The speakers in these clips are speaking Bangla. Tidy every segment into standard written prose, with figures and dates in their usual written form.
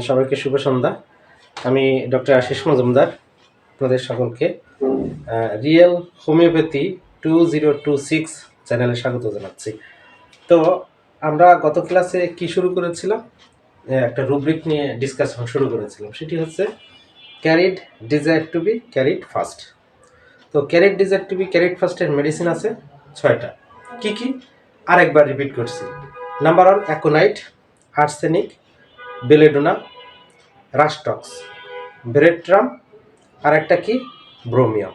সবাইকে শুভ সন্ধ্যা। আমি ডক্টর আশিস মজুমদার আপনাদের সকলকে রিয়েল হোমিওপ্যাথি 2026 চ্যানেলে স্বাগত জানাচ্ছি। তো আমরা গত ক্লাসে কি শুরু করেছিলাম, একটা রুব্রিক নিয়ে ডিসকাশন শুরু করেছিলাম। সেটি হচ্ছে carried desire to be carried fast. তো carried desire to be carried ফাস্টের মেডিসিন আছে 6টা। কি কি আরেকবার রিপিট করছি। Number 1 aconite, arsenic, belladonna, rhus tox, ব্রেডট্রাম, আর একটা কি ব্রোমিয়াম।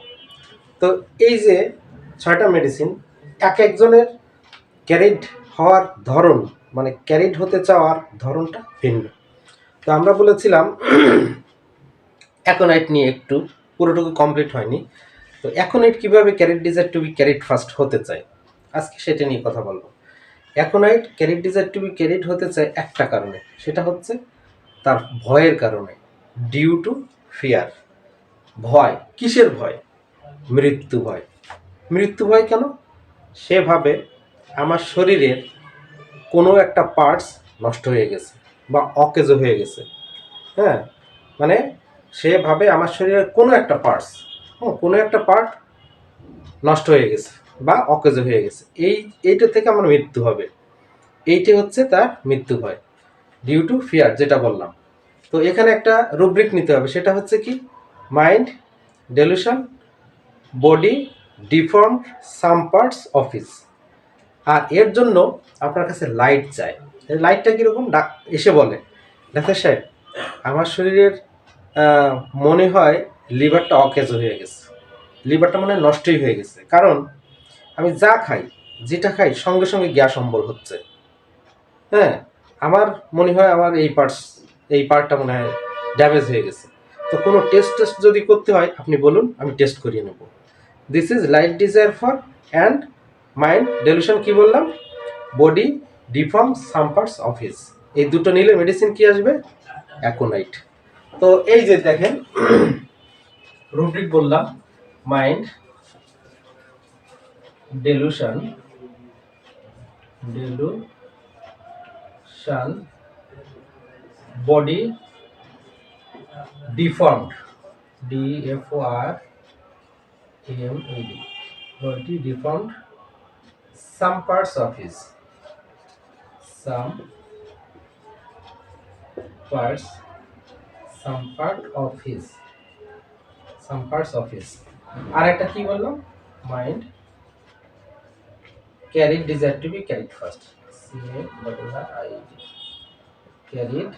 তো এই যে 6টা মেডিসিন, এক একজনের ক্যারিড হওয়ার ধরন, মানে ক্যারিড হতে চাওয়ার ধরনটা ভিন্ন। তো আমরা বলেছিলাম অ্যাকোনাইট নিয়ে একটু, পুরোটুকু কমপ্লিট হয়নি। তো অ্যাকোনাইট কীভাবে carried desire to be carried fast হতে চায়, আজকে সেটা নিয়ে কথা বলবো। Aconite carried desire to be carried হতে চায় একটা কারণে, সেটা হচ্ছে তার ভয়ের কারণে, ডিউ টু ফিয়ার। ভয়, কিসের ভয়? মৃত্যু ভয়। মৃত্যু ভয় কেন? সে ভাবে আমার শরীরের কোনো একটা পার্টস নষ্ট হয়ে গেছে বা অকেজো হয়ে গেছে। হ্যাঁ, মানে সে ভাবে আমার শরীরের কোনো একটা পার্ট নষ্ট হয়ে গেছে বা অকেজো হয়ে গেছে, এইটা থেকে আমার মৃত্যু হবে। এইটা হচ্ছে তার মৃত্যু ভয়, ডিউ টু ফিয়ার, যেটা বললাম। তো এখানে একটা রুব্রিক নিতে হবে, সেটা হচ্ছে কি mind delusion, body deform, some parts of his. আর এর জন্য আপনার কাছে লাইট চাই। লাইটটা কীরকম? এসে বলে, ডাক্তার সাহেব আমার শরীরের মনে হয় লিভারটা অকেজো হয়ে গেছে, লিভারটা মনে হয় নষ্টই হয়ে গেছে, কারণ আমি যা খাই, যেটা খাই সঙ্গে সঙ্গে গ্যাস অম্বল হচ্ছে। হ্যাঁ, আমার মনে হয় আমার এই পার্টটা মনে হয় ড্যামেজ হয়ে গেছে। তো কোনো টেস্ট যদি করতে হয় আপনি বলুন, আমি টেস্ট করিয়ে নেব। This is light desire for and mind delusion. কি বললাম? Body deform, some parts of his. এই দুটো নিলে মেডিসিন কি আসবে? অ্যাকোনাইট। তো এই যে দেখেন রুব্রিক বললাম, mind delusion, body deformed, DFORMED, body deformed, some parts of his, আর একটা কি বললাম? Mind carried desire to be carried fast, CARID,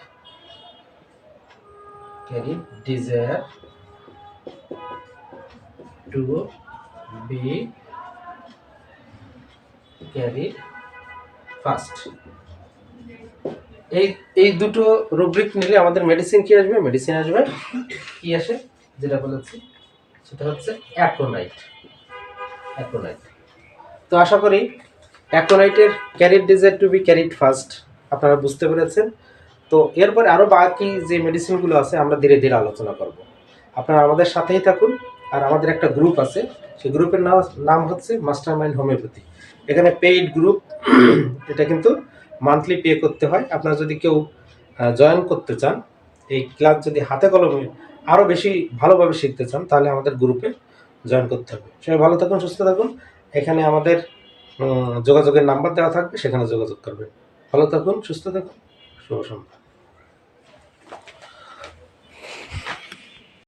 carried desire to be carried fast. এই দুটো রুব্রিক নিলে আমাদের মেডিসিন কি আসবে? মেডিসিন আসবে কি আসে, যেটা বলেছি সেটা হচ্ছে অ্যাকোনাইট। তো আশা করি অ্যাকোনাইটের carried desire to be carried fast আপনারা বুঝতে পেরেছেন। তো এরপরে আরও বাকি যে মেডিসিনগুলো আছে আমরা ধীরে ধীরে আলোচনা করব। আপনারা আমাদের সাথেই থাকুন। আর আমাদের একটা গ্রুপ আছে, সেই গ্রুপের নাম হচ্ছে মাস্টার মাইন্ড হোমিওপ্যাথি। এখানে পেইড গ্রুপ, এটা কিন্তু মান্থলি পে করতে হয়। আপনারা যদি কেউ জয়েন করতে চান, এই ক্লাস যদি হাতে কলমে আরও বেশি ভালোভাবে শিখতে চান, তাহলে আমাদের গ্রুপে জয়েন করতে হবে। সবাই ভালো থাকুন, সুস্থ থাকুন। এখানে আমাদের যোগাযোগের নাম্বার দেওয়া থাকবে, সেখানে যোগাযোগ করবেন। ভালো থাকুন, সুস্থ থাকুন, শুভ সন্ধ্যা।